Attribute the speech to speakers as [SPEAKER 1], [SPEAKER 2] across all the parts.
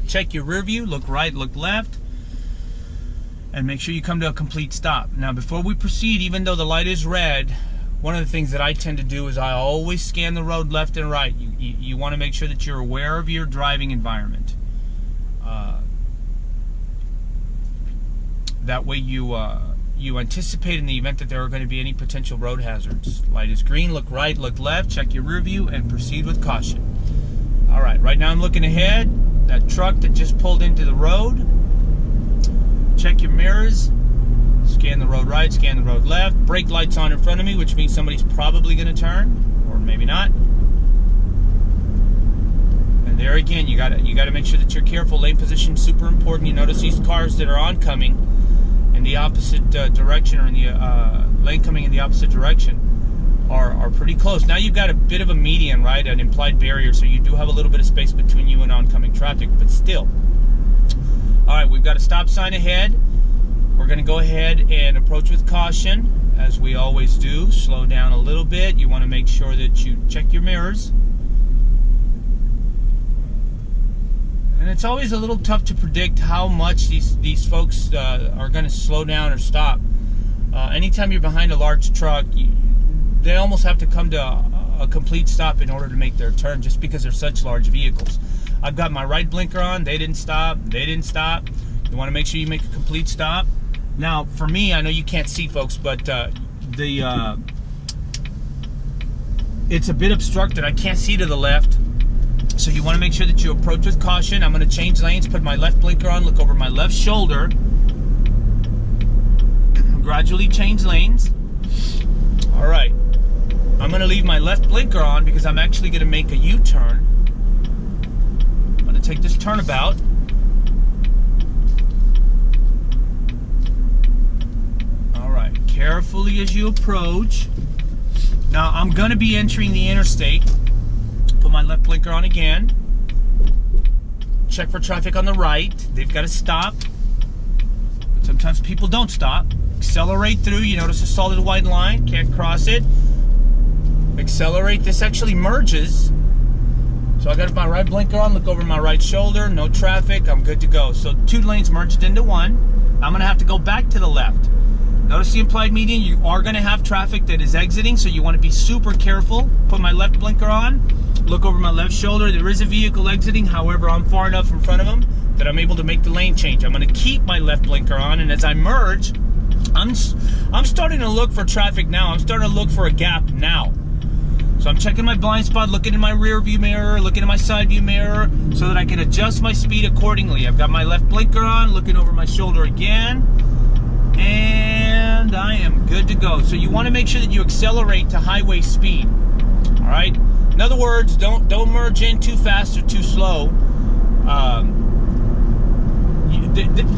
[SPEAKER 1] Check your rear view, look right, look left, and make sure you come to a complete stop. Now, before we proceed, even though the light is red, one of the things that I tend to do is I always scan the road left and right. You want to make sure that you're aware of your driving environment. That way you anticipate in the event that there are going to be any potential road hazards. Light is green, look right, look left, check your rear view, and proceed with caution. All right, right now I'm looking ahead. That truck that just pulled into the road. Check your mirrors. Scan the road right, scan the road left. Brake lights on in front of me, which means somebody's probably going to turn, or maybe not. And there again, you got to make sure that you're careful. Lane position is super important. You notice these cars that are oncoming in the opposite direction, or in the lane coming in the opposite direction, are pretty close. Now you've got a bit of a median, right? An implied barrier, so you do have a little bit of space between you and oncoming traffic, but still. All right, we've got a stop sign ahead. We're going to go ahead and approach with caution, as we always do. Slow down a little bit. You want to make sure that you check your mirrors. And it's always a little tough to predict how much these folks are going to slow down or stop. Anytime you're behind a large truck, they almost have to come to a complete stop in order to make their turn, just because they're such large vehicles. I've got my right blinker on. They didn't stop. They didn't stop. You want to make sure you make a complete stop. Now, for me, I know you can't see, folks, but it's a bit obstructed. I can't see to the left. So you want to make sure that you approach with caution. I'm going to change lanes, put my left blinker on, look over my left shoulder. Gradually change lanes. All right. I'm going to leave my left blinker on because I'm actually going to make a U-turn. I'm going to take this turnabout. All right. Carefully as you approach. Now, I'm going to be entering the interstate. Put my left blinker on again. Check for traffic on the right. They've got to stop. But sometimes people don't stop. Accelerate through. You notice a solid white line. Can't cross it. Accelerate. This actually merges. So I got my right blinker on. Look over my right shoulder. No traffic. I'm good to go. So 2 lanes merged into 1. I'm going to have to go back to the left. Notice the implied median. You are going to have traffic that is exiting, so you want to be super careful. Put my left blinker on. Look over my left shoulder. There is a vehicle exiting. However, I'm far enough in front of them that I'm able to make the lane change. I'm going to keep my left blinker on, and as I merge, I'm starting to look for traffic now. I'm starting to look for a gap now. So I'm checking my blind spot, looking in my rear view mirror, looking in my side view mirror, so that I can adjust my speed accordingly. I've got my left blinker on, looking over my shoulder again, and I am good to go. So you want to make sure that you accelerate to highway speed. All right. In other words, don't merge in too fast or too slow.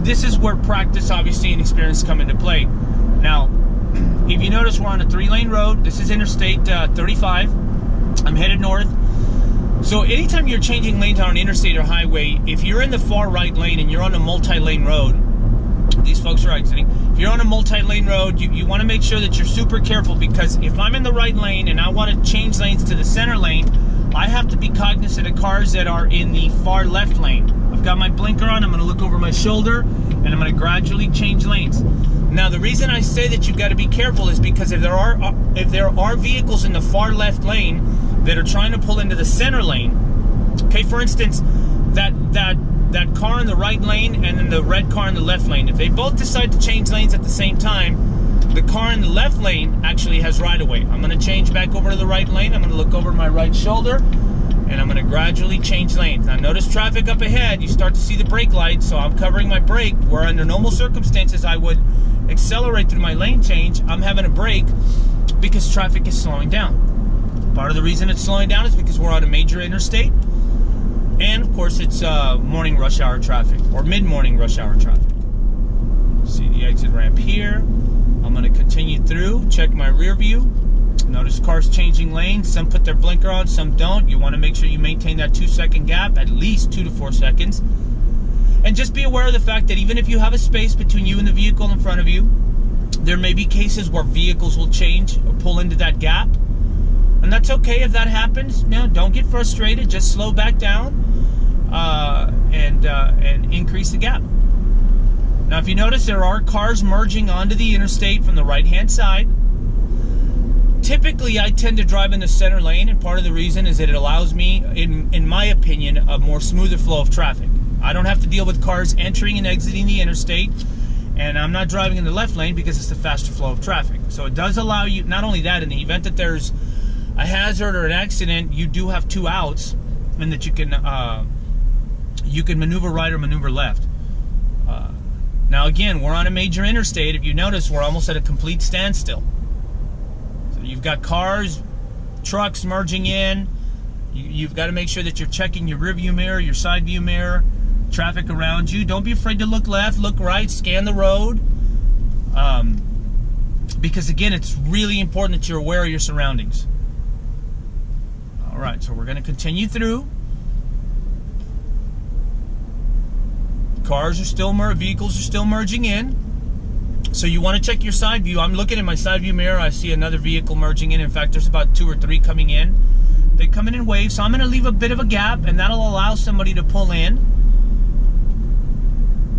[SPEAKER 1] This is where practice, obviously, and experience come into play. Now, if you notice, we're on a 3-lane road. This is Interstate 35. I'm headed north. So anytime you're changing lanes on an interstate or highway, if you're in the far right lane and you're on a multi-lane road, these folks are exiting. If you're on a multi-lane road, you want to make sure that you're super careful, because if I'm in the right lane and I want to change lanes to the center lane, I have to be cognizant of cars that are in the far left lane. I've got my blinker on. I'm going to look over my shoulder, and I'm going to gradually change lanes. Now, the reason I say that you've got to be careful is because if there are vehicles in the far left lane that are trying to pull into the center lane, okay, for instance, that car in the right lane and then the red car in the left lane, if they both decide to change lanes at the same time, the car in the left lane actually has right of way. I'm going to change back over to the right lane. I'm going to look over my right shoulder, and I'm going to gradually change lanes. Now, notice traffic up ahead. You start to see the brake lights, so I'm covering my brake, where under normal circumstances I would accelerate through my lane change. I'm having a brake because traffic is slowing down. Part of the reason it's slowing down is because we're on a major interstate, and of course it's morning rush hour traffic, or mid-morning rush hour traffic. See the exit ramp here. I'm going to continue through, check my rear view. Notice cars changing lanes. Some put their blinker on, some don't. You want to make sure you maintain that 2-second gap, at least 2 to 4 seconds. And just be aware of the fact that even if you have a space between you and the vehicle in front of you, there may be cases where vehicles will change or pull into that gap. And that's okay if that happens. Don't get frustrated. Just slow back down increase the gap. Now, if you notice, there are cars merging onto the interstate from the right-hand side. Typically, I tend to drive in the center lane, and part of the reason is that it allows me, in my opinion, a more smoother flow of traffic. I don't have to deal with cars entering and exiting the interstate, and I'm not driving in the left lane because it's the faster flow of traffic. So it does allow you, not only that, in the event that there's a hazard or an accident, you do have two outs, and that you can maneuver right or maneuver left. Now again, we're on a major interstate. If you notice, we're almost at a complete standstill. So you've got cars, trucks merging in. You've got to make sure that you're checking your rear view mirror, your side view mirror, traffic around you. Don't be afraid to look left, look right, scan the road. Because again, it's really important that you're aware of your surroundings. All right, so we're going to continue through. Vehicles are still merging in. So you want to check your side view. I'm looking at my side view mirror. I see another vehicle merging in. In fact, there's about 2 or 3 coming in. They come in waves, so I'm going to leave a bit of a gap, and that'll allow somebody to pull in.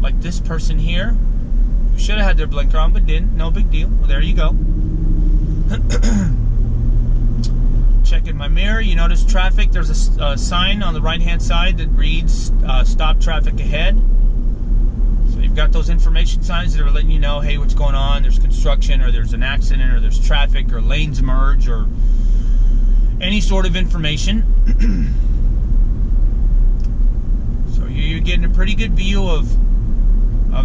[SPEAKER 1] Like this person here. Should have had their blinker on, but didn't. No big deal. Well, there you go. Checking my mirror. You notice traffic. There's a sign on the right-hand side that reads, stop traffic ahead. You've got those information signs that are letting you know, hey, what's going on? There's construction, or there's an accident, or there's traffic, or lanes merge, or any sort of information. So you're getting a pretty good view of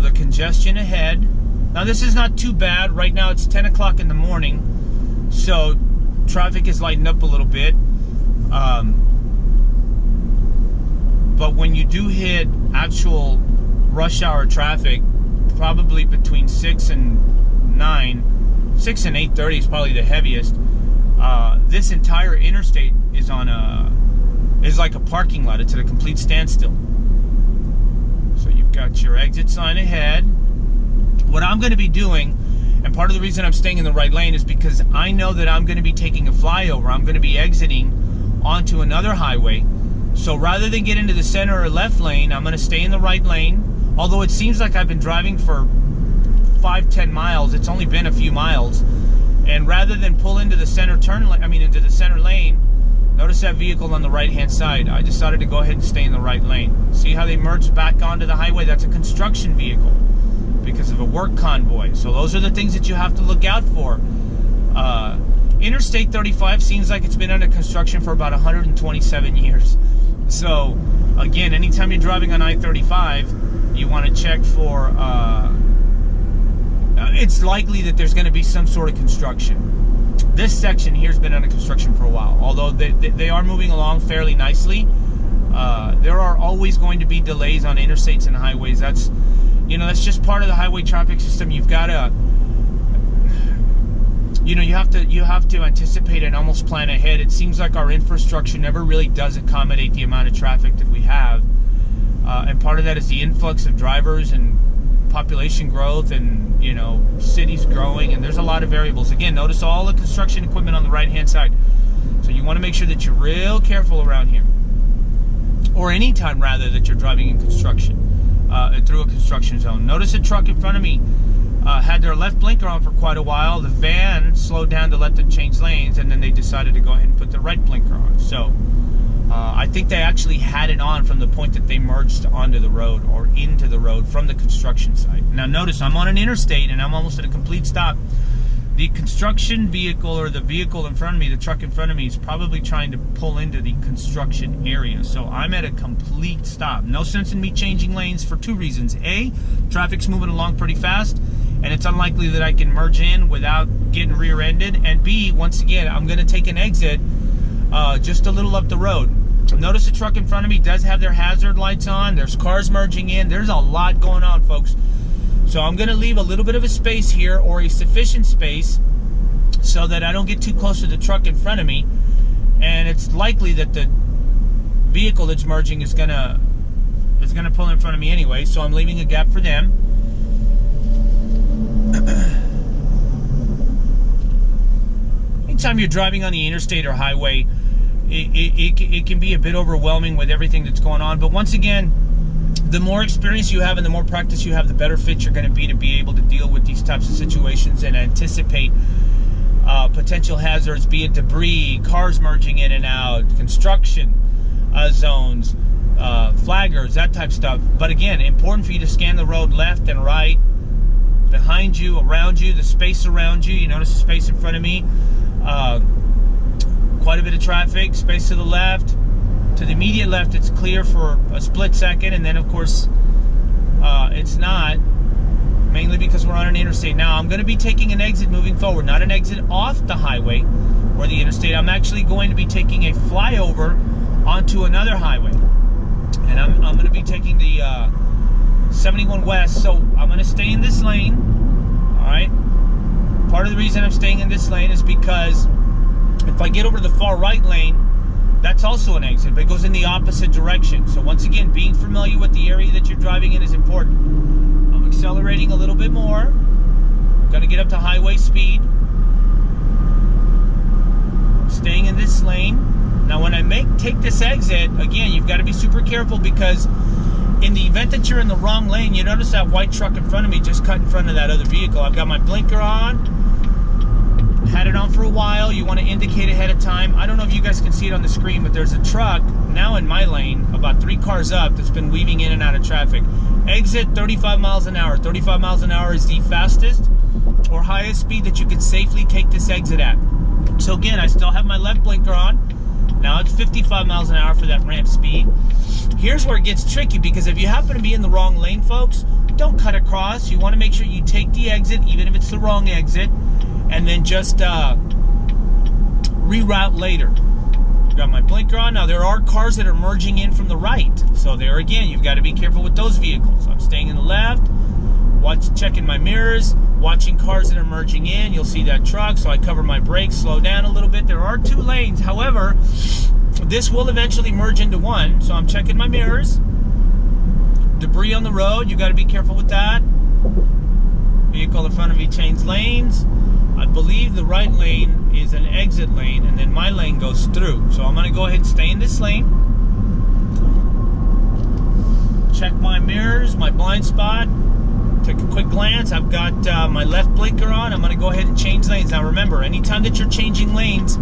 [SPEAKER 1] the congestion ahead. Now, this is not too bad. Right now, it's 10 o'clock in the morning, so traffic is lightened up a little bit. But when you do hit actual rush hour traffic, probably between 6 and 9, 6 and 8:30 is probably the heaviest. This entire interstate is like a parking lot. It's at a complete standstill. So you've got your exit sign ahead. What I'm going to be doing, and part of the reason I'm staying in the right lane, is because I know that I'm going to be taking a flyover. I'm going to be exiting onto another highway. So rather than get into the center or left lane, I'm going to stay in the right lane. Although it seems like I've been driving for 5-10 miles, it's only been a few miles. And rather than pull into the center into the center lane, notice that vehicle on the right-hand side. I decided to go ahead and stay in the right lane. See how they merged back onto the highway? That's a construction vehicle because of a work convoy. So those are the things that you have to look out for. Interstate 35 seems like it's been under construction for about 127 years. So again, anytime you're driving on I-35, you want to check for, it's likely that there's going to be some sort of construction. This section here has been under construction for a while, although they are moving along fairly nicely. There are always going to be delays on interstates and highways. That's just part of the highway traffic system. You've got to, you have to anticipate and almost plan ahead. It seems like our infrastructure never really does accommodate the amount of traffic that we have. And part of that is the influx of drivers and population growth and, cities growing. And there's a lot of variables. Again, notice all the construction equipment on the right-hand side. So you want to make sure that you're real careful around here. Or any time, rather, that you're driving in construction, through a construction zone. Notice a truck in front of me had their left blinker on for quite a while. The van slowed down to let them change lanes, and then they decided to go ahead and put the right blinker on. So I think they actually had it on from the point that they merged onto the road or into the road from the construction site. Now notice I'm on an interstate and I'm almost at a complete stop. The construction vehicle, or the vehicle in front of me, the truck in front of me, is probably trying to pull into the construction area. So I'm at a complete stop. No sense in me changing lanes for 2 reasons. A, traffic's moving along pretty fast, and it's unlikely that I can merge in without getting rear-ended. And B, once again, I'm going to take an exit just a little up the road. Notice the truck in front of me does have their hazard lights on. There's cars merging in. There's a lot going on, folks. So I'm going to leave a little bit of a space here, or a sufficient space, so that I don't get too close to the truck in front of me. And it's likely that the vehicle that's merging is going to pull in front of me anyway. So I'm leaving a gap for them. Anytime you're driving on the interstate or highway, it can be a bit overwhelming with everything that's going on. But once again, the more experience you have and the more practice you have, the better fit you're going to be able to deal with these types of situations and anticipate potential hazards, be it debris, cars merging in and out, construction zones, flaggers, that type of stuff. But again, important for you to scan the road left and right, behind you, around you, the space around you. You notice the space in front of me. Quite a bit of traffic. Space to the left. To the immediate left, it's clear for a split second, and then of course it's not, mainly because we're on an interstate. Now I'm going to be taking an exit moving forward, not an exit off the highway or the interstate. I'm actually going to be taking a flyover onto another highway, and I'm going to be taking the 71 West. So I'm going to stay in this lane. All right. Part of the reason I'm staying in this lane is because if I get over to the far right lane, that's also an exit, but it goes in the opposite direction. So once again, being familiar with the area that you're driving in is important. I'm accelerating a little bit more. Going to get up to highway speed. Staying in this lane. Now when I take this exit, again, you've got to be super careful, because in the event that you're in the wrong lane, you notice that white truck in front of me just cut in front of that other vehicle. I've got my blinker on. Had it on for a while. You want to indicate ahead of time. I don't know if you guys can see it on the screen, but there's a truck now in my lane, about 3 cars up, that's been weaving in and out of traffic. Exit 35 miles an hour. 35 miles an hour is the fastest or highest speed that you can safely take this exit at. So again, I still have my left blinker on. Now it's 55 miles an hour for that ramp speed. Here's where it gets tricky, because if you happen to be in the wrong lane, folks, don't cut across. You want to make sure you take the exit, even if it's the wrong exit, and then just reroute later. Got my blinker on. Now there are cars that are merging in from the right, so there again, you've got to be careful with those vehicles. I'm staying in the left, checking my mirrors, watching cars that are merging in. You'll see that truck, so I cover my brakes, slow down a little bit. There are 2 lanes, however, this will eventually merge into one, so I'm checking my mirrors. Debris on the road, you got to be careful with that. Vehicle in front of me changed lanes. I believe the right lane is an exit lane, and then my lane goes through. So I'm going to go ahead and stay in this lane. Check my mirrors, my blind spot. Take a quick glance. I've got my left blinker on. I'm going to go ahead and change lanes. Now remember, anytime that you're changing lanes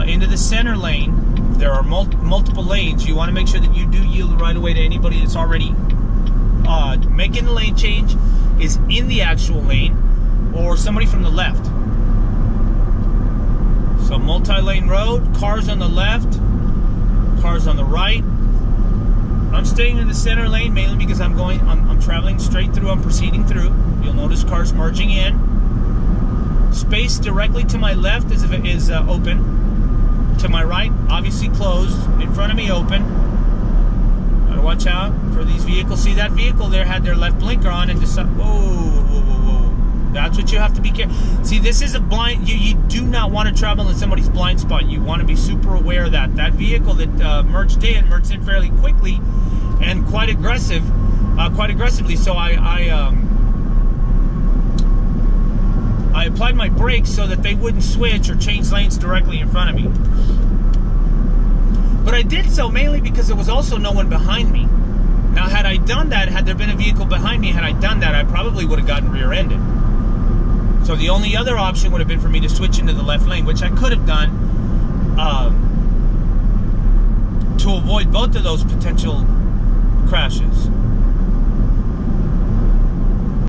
[SPEAKER 1] into the center lane, if there are multiple lanes, you want to make sure that you do yield the right of way to anybody that's already making the lane change, is in the actual lane, or somebody from the left. So multi-lane road, cars on the left, cars on the right. I'm staying in the center lane mainly because I'm traveling straight through, I'm proceeding through. You'll notice cars merging in. Space directly to my left is open. To my right, obviously closed. In front of me, open. Gotta watch out for these vehicles. See, that vehicle there had their left blinker on and decided, whoa. That's what you have to be careful. See, this is a blind, you do not want to travel in somebody's blind spot. You want to be super aware of that. That vehicle that merged in fairly quickly and quite aggressively. So I applied my brakes so that they wouldn't switch or change lanes directly in front of me. But I did so mainly because there was also no one behind me. Now, had I done that, had there been a vehicle behind me, had I done that, I probably would have gotten rear-ended. So the only other option would have been for me to switch into the left lane, which I could have done to avoid both of those potential crashes.